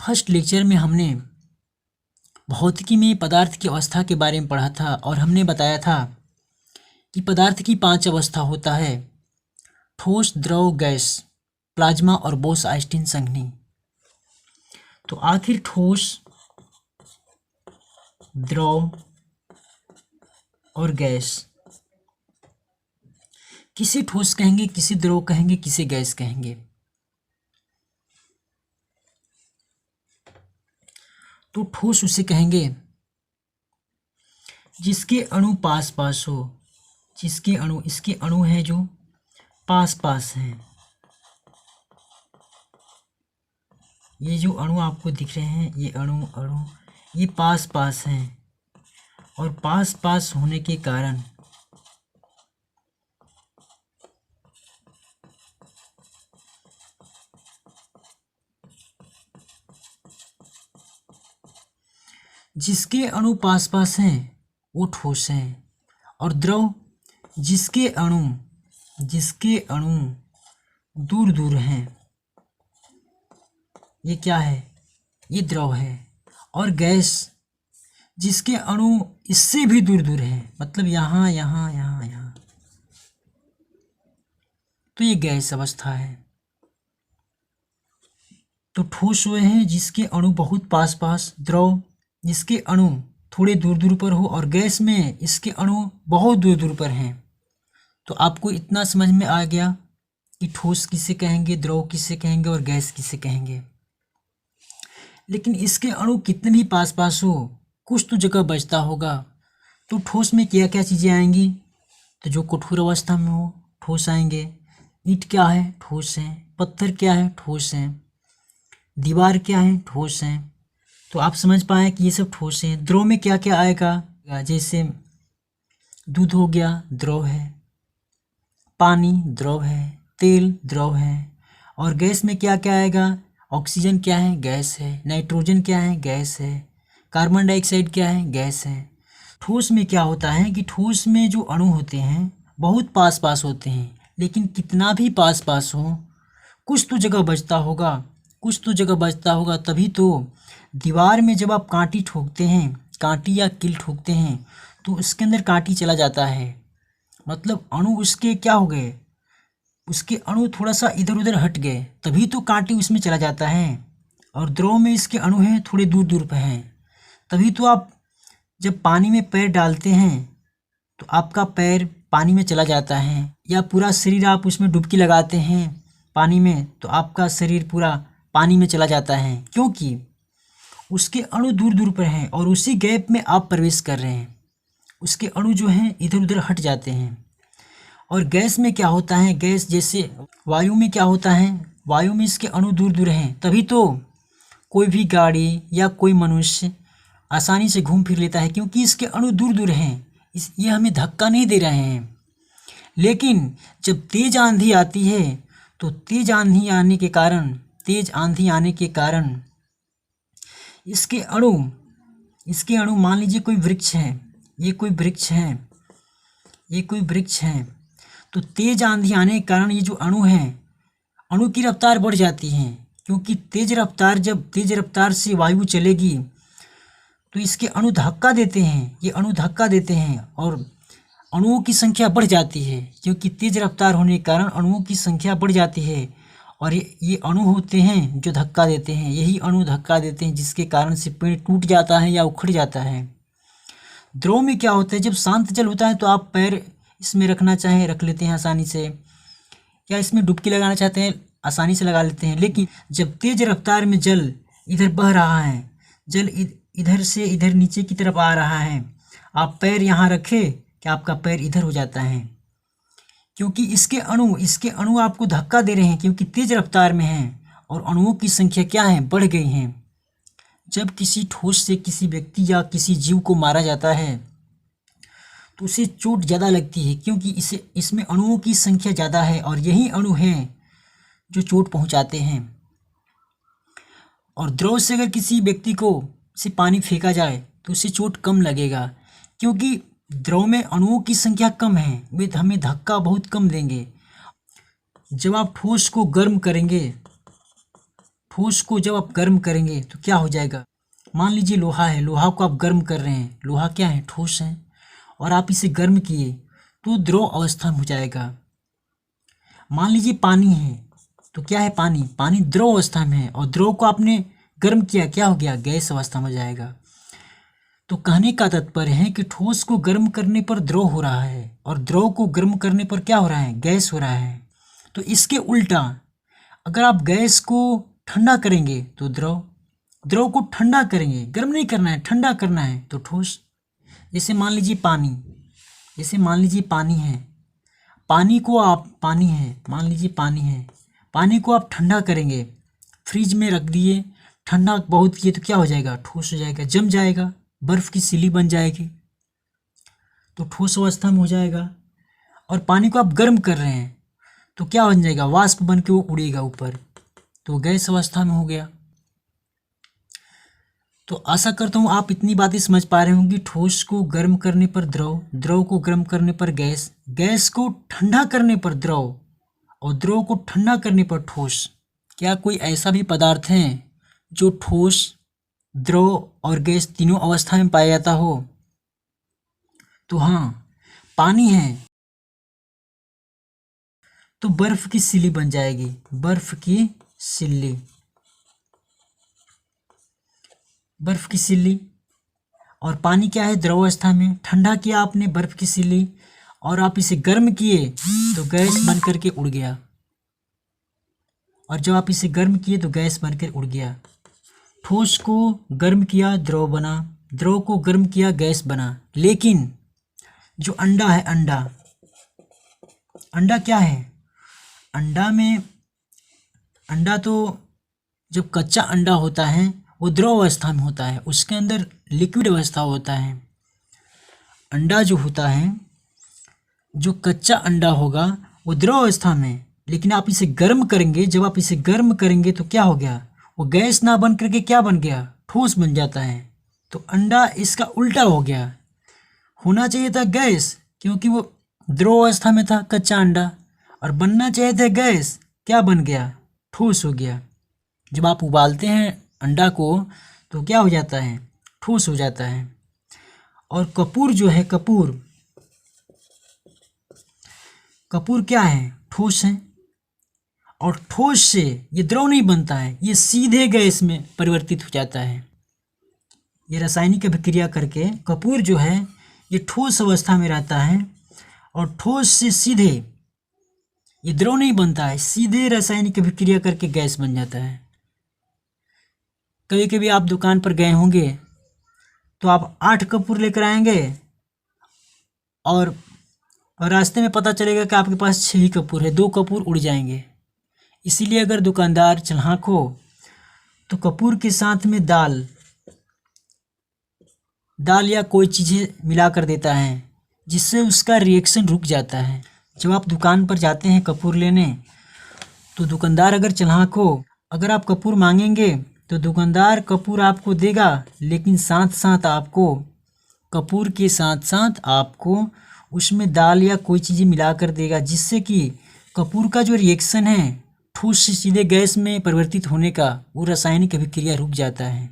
First lecture में हमने भौतिकी में पदार्थ की अवस्था के बारे में पढ़ा था और हमने बताया था कि पदार्थ की 5 अवस्था होता है: ठोस, द्रव, गैस, प्लाज्मा और बोस-आइंस्टीन संघनी। तो आखिर ठोस, द्रव और गैस, किसे ठोस कहेंगे, किसे द्रव कहेंगे, किसे गैस कहेंगे? तो ठोस उसे कहेंगे जिसके अणु पास पास हो, जिसके अणु, इसके अणु हैं जो पास पास हैं। ये जो अणु आपको दिख रहे हैं, ये अणु ये पास पास हैं और पास पास होने के कारण जिसके अणु पास पास हैं वो ठोस हैं, और द्रव जिसके अणु दूर दूर हैं, ये क्या है? ये द्रव है। और गैस जिसके अणु इससे भी दूर दूर हैं, मतलब यहाँ यहाँ यहाँ यहाँ, तो ये गैस अवस्था है। तो ठोस वे हैं जिसके अणु बहुत पास पास, द्रव जिसके अणु थोड़े दूर दूर पर हो, और गैस में इसके अणु बहुत दूर दूर पर हैं। तो आपको इतना समझ में आ गया कि ठोस किसे कहेंगे, द्रव किसे कहेंगे और गैस किसे कहेंगे। लेकिन इसके अणु कितने भी पास पास हो, कुछ तो जगह बचता होगा। तो ठोस में क्या क्या चीज़ें आएंगी? तो जो कठोर अवस्था में हो ठोस आएंगे। ईंट क्या है? ठोस है। पत्थर क्या है? ठोस है। दीवार क्या है? ठोस है। तो आप समझ पाए कि ये सब ठोस हैं। द्रव में क्या क्या आएगा? जैसे दूध हो गया, द्रव है। पानी द्रव है। तेल द्रव है। और गैस में क्या क्या आएगा? ऑक्सीजन क्या है? गैस है। नाइट्रोजन क्या है? गैस है। कार्बन डाइऑक्साइड क्या है? गैस है। ठोस में क्या होता है कि ठोस में जो अणु होते हैं बहुत पास पास होते हैं, लेकिन कितना भी पास पास हो, कुछ तो जगह बचता होगा, कुछ तो जगह बचता होगा। तभी तो दीवार में जब आप कांटी ठोकते हैं, कांटी या कील ठोकते हैं, तो उसके अंदर कांटी चला जाता है, मतलब अणु उसके क्या हो गए, उसके अणु थोड़ा सा इधर उधर हट गए, तभी तो कांटी उसमें चला जाता है। और द्रव में इसके अणु हैं थोड़े दूर दूर पर हैं, तभी तो आप जब पानी में पैर डालते हैं तो आपका पैर पानी में चला जाता है, या पूरा शरीर आप उसमें डुबकी लगाते हैं पानी में तो आपका शरीर पूरा पानी में चला जाता है, क्योंकि उसके अणु दूर दूर पर हैं और उसी गैप में आप प्रवेश कर रहे हैं, उसके अणु जो हैं इधर उधर हट जाते हैं। और गैस में क्या होता है? गैस जैसे वायु में क्या होता है? वायु में इसके अणु दूर दूर हैं, तभी तो कोई भी गाड़ी या कोई मनुष्य आसानी से घूम फिर लेता है, क्योंकि इसके अणु दूर दूर हैं, ये हमें धक्का नहीं दे रहे हैं। लेकिन जब तेज आंधी आती है तो तेज आंधी आने के कारण इसके अणु मान लीजिए कोई वृक्ष है, ये कोई वृक्ष है, तो तेज आंधी आने के कारण ये जो अणु हैं, अणु की रफ्तार बढ़ जाती है, क्योंकि जब तेज रफ्तार से वायु चलेगी तो इसके अणु धक्का देते हैं, और अणुओं की संख्या बढ़ जाती है, क्योंकि तेज रफ्तार होने के कारण अणुओं की संख्या बढ़ जाती है। और ये अणु होते हैं जो धक्का देते हैं, यही अणु धक्का देते हैं जिसके कारण से पेड़ टूट जाता है या उखड़ जाता है। द्रव में क्या होता है? जब शांत जल होता है तो आप पैर इसमें रखना चाहें रख लेते हैं आसानी से, या इसमें डुबकी लगाना चाहते हैं आसानी से लगा लेते हैं। लेकिन जब तेज रफ्तार में जल इधर बह रहा है, जल इधर से इधर नीचे की तरफ आ रहा है, आप पैर यहाँ रखें कि आपका पैर इधर हो जाता है, क्योंकि इसके अणु आपको धक्का दे रहे हैं, क्योंकि तेज रफ्तार में हैं और अणुओं की संख्या क्या है? बढ़ गई हैं। जब किसी ठोस से किसी व्यक्ति या किसी जीव को मारा जाता है तो उसे चोट ज़्यादा लगती है, क्योंकि इसमें अणुओं की संख्या ज़्यादा है, और यही अणु हैं जो चोट पहुंचाते हैं। और द्रव से अगर किसी व्यक्ति को से पानी फेंका जाए तो उसे चोट कम लगेगा, क्योंकि द्रव में अणुओं की संख्या कम है, वे हमें धक्का बहुत कम देंगे। जब आप ठोस को गर्म ठोस को जब आप गर्म करेंगे तो क्या हो जाएगा। मान लीजिए लोहा है, लोहा को आप गर्म कर रहे हैं, लोहा क्या है, ठोस है, और आप इसे गर्म किए तो द्रव अवस्था में हो जाएगा। मान लीजिए पानी है, तो क्या है, पानी, पानी द्रव अवस्था में है, और द्रव को आपने गर्म किया, क्या हो गया, गैस अवस्था में जाएगा। तो कहने का तात्पर्य है कि ठोस को गर्म करने पर द्रव हो रहा है, और द्रव को गर्म करने पर क्या हो रहा है, गैस हो रहा है। तो इसके उल्टा अगर आप गैस को ठंडा करेंगे तो द्रव, द्रव को ठंडा करेंगे, गर्म नहीं करना है, ठंडा करना है, तो ठोस। जैसे मान लीजिए पानी, जैसे मान लीजिए पानी है, पानी को आप, पानी है, मान लीजिए पानी है, पानी को आप ठंडा करेंगे, फ्रिज में रख दिए, ठंडा बहुत किए तो क्या हो जाएगा, ठोस हो जाएगा, जम जाएगा, बर्फ़ की सिल्ली बन जाएगी, तो ठोस अवस्था में हो जाएगा। और पानी को आप गर्म कर रहे हैं तो क्या बन जाएगा, वाष्प बन के वो उड़ेगा ऊपर, तो गैस अवस्था में हो गया। तो आशा करता हूँ आप इतनी बातें समझ पा रहे होंगे। ठोस को गर्म करने पर द्रव, द्रव को गर्म करने पर गैस, गैस को ठंडा करने पर द्रव, और द्रव को ठंडा करने पर ठोस। क्या कोई ऐसा भी पदार्थ है जो ठोस, द्रव और गैस तीनों अवस्था में पाया जाता हो? तो हाँ, पानी है तो बर्फ की सिल्ली बन जाएगी, बर्फ की सिल्ली, बर्फ की सिल्ली। और पानी क्या है, द्रव अवस्था में, ठंडा किया आपने बर्फ की सिल्ली, और आप इसे गर्म किए तो गैस बन करके उड़ गया, और जब आप इसे गर्म किए तो गैस बनकर उड़ गया। ठोस को गर्म किया, द्रव बना, द्रव को गर्म किया, गैस बना। लेकिन जो अंडा है, अंडा, अंडा क्या है, अंडा में, अंडा तो जब कच्चा अंडा होता है वो द्रव अवस्था में होता है, उसके अंदर लिक्विड अवस्था होता है। अंडा जो होता है, जो कच्चा अंडा होगा वो द्रव अवस्था में, लेकिन आप इसे गर्म करेंगे, जब आप इसे गर्म करेंगे तो क्या हो गया, वो गैस ना बन करके क्या बन गया, ठोस बन जाता है। तो अंडा इसका उल्टा हो गया, होना चाहिए था गैस, क्योंकि वो द्रव अवस्था में था कच्चा अंडा, और बनना चाहिए था गैस, क्या बन गया, ठोस हो गया। जब आप उबालते हैं अंडा को तो क्या हो जाता है, ठोस हो जाता है। और कपूर जो है, कपूर, कपूर क्या है, ठोस है, और ठोस से ये द्रव नहीं बनता है, ये सीधे गैस में परिवर्तित हो जाता है। ये रासायनिक अभिक्रिया करके कपूर जो है ये ठोस अवस्था में रहता है, और ठोस से सीधे ये द्रव नहीं बनता है, सीधे रासायनिक अभिक्रिया करके गैस बन जाता है। कभी कभी आप दुकान पर गए होंगे तो आप 8 कपूर लेकर आएंगे, और रास्ते में पता चलेगा कि आपके पास 6 ही कपूर है, 2 कपूर उड़ जाएंगे। इसीलिए अगर दुकानदार चालाक हो तो कपूर के साथ में दाल, दाल या कोई चीज़ें मिला कर देता है, जिससे उसका रिएक्शन रुक जाता है। जब आप दुकान पर जाते हैं कपूर लेने तो दुकानदार अगर चालाक हो, अगर आप कपूर मांगेंगे तो दुकानदार कपूर आपको देगा, लेकिन साथ साथ आपको, कपूर के साथ साथ आपको उसमें दाल या कोई चीज़ें मिला कर देगा, जिससे कि कपूर का जो रिएक्शन है ठोस से सीधे गैस में परिवर्तित होने का, वो रासायनिक अभिक्रिया रुक जाता है।